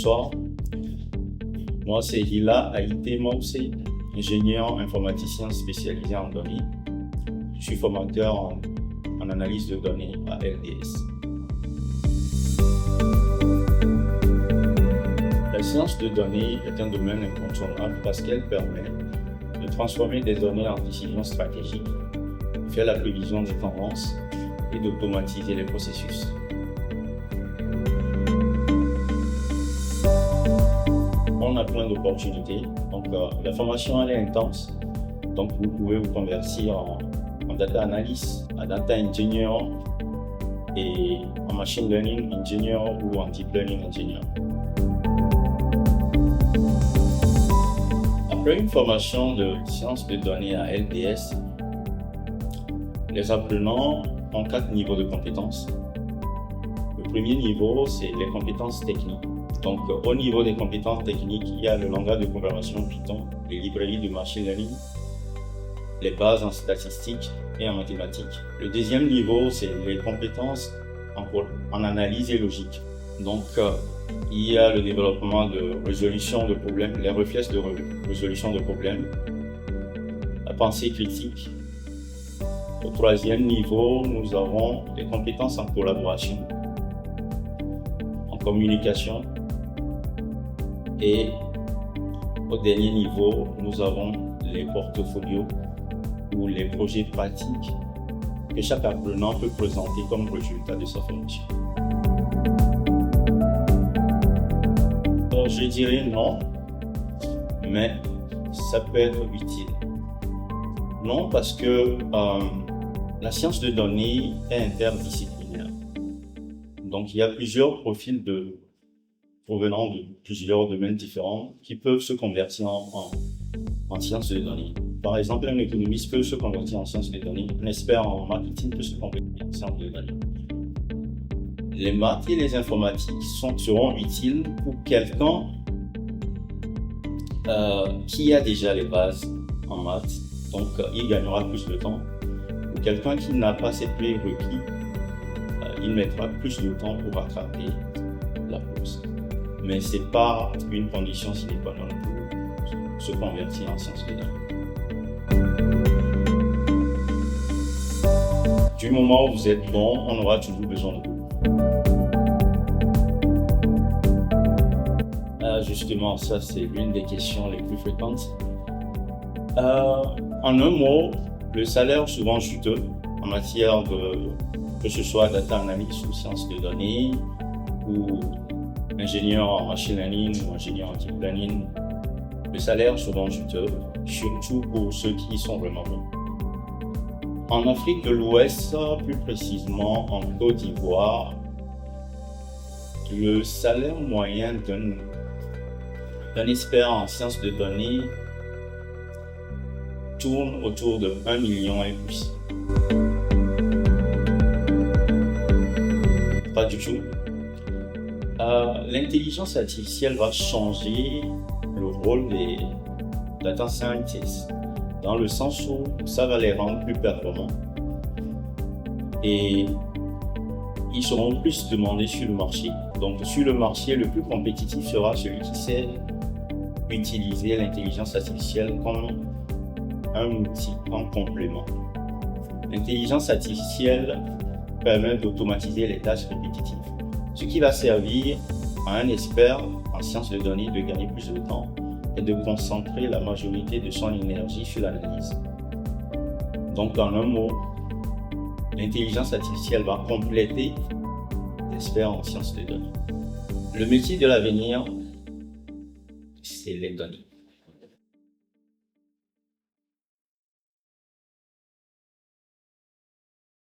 bonsoir. Moi, c'est Hila Haïté Moussé, ingénieur informaticien spécialisé en données. Je suis formateur en analyse de données à LDS. La science de données est un domaine incontournable parce qu'elle permet de transformer des données en décisions stratégiques, de faire la prévision des tendances et d'automatiser les processus. On a plein d'opportunités. Donc, la formation elle est intense. Donc, vous pouvez vous convertir en data analyst, en data engineer et en machine learning engineer ou en deep learning engineer. Après une formation de sciences de données à LDS, les apprenants ont 4 niveaux de compétences. Le premier niveau, c'est les compétences techniques. Donc, au niveau des compétences techniques, il y a le langage de programmation Python, les librairies de machine learning, les bases en statistiques et en mathématiques. Le deuxième niveau, c'est les compétences en analyse et logique. Donc, il y a le développement de résolution de problèmes, les réflexes de résolution de problèmes, la pensée critique. Au troisième niveau, nous avons les compétences en collaboration, en communication. Et au dernier niveau, nous avons les portfolios ou les projets pratiques que chaque apprenant peut présenter comme résultat de sa formation. Alors, je dirais non, mais ça peut être utile. Non, parce que la science de données est interdisciplinaire. Donc, il y a plusieurs profils provenant de plusieurs domaines différents qui peuvent se convertir en sciences de données. Par exemple, un économiste peut se convertir en sciences de données, un expert en marketing peut se convertir en sciences de données. Les maths et les informatiques seront utiles pour quelqu'un qui a déjà les bases en maths, donc il gagnera plus de temps. Pour quelqu'un qui n'a pas ces prérequis, il mettra plus de temps pour rattraper la course. Mais ce n'est pas une condition sine qua non pour se convertir en sciences de données. Du moment où vous êtes bon, on aura toujours besoin de vous. Justement, ça c'est l'une des questions les plus fréquentes. En un mot, le salaire souvent juteux en matière que ce soit data analyst ou sciences de données ou ingénieur en machine learning ou ingénieur en deep learning, le salaire souvent juteux, surtout pour ceux qui sont vraiment bons. En Afrique de l'Ouest, plus précisément en Côte d'Ivoire, le salaire moyen d'un expert en sciences de données tourne autour de 1 million et plus. Pas du tout. L'intelligence artificielle va changer le rôle des data scientists dans le sens où ça va les rendre plus performants et ils seront plus demandés sur le marché. Donc sur le marché, le plus compétitif sera celui qui sait utiliser l'intelligence artificielle comme un outil en complément. L'intelligence artificielle permet d'automatiser les tâches répétitives, ce qui va servir à un expert en sciences de données de gagner plus de temps et de concentrer la majorité de son énergie sur l'analyse. Donc, en un mot, l'intelligence artificielle va compléter l'expert en sciences de données. Le métier de l'avenir, c'est les données.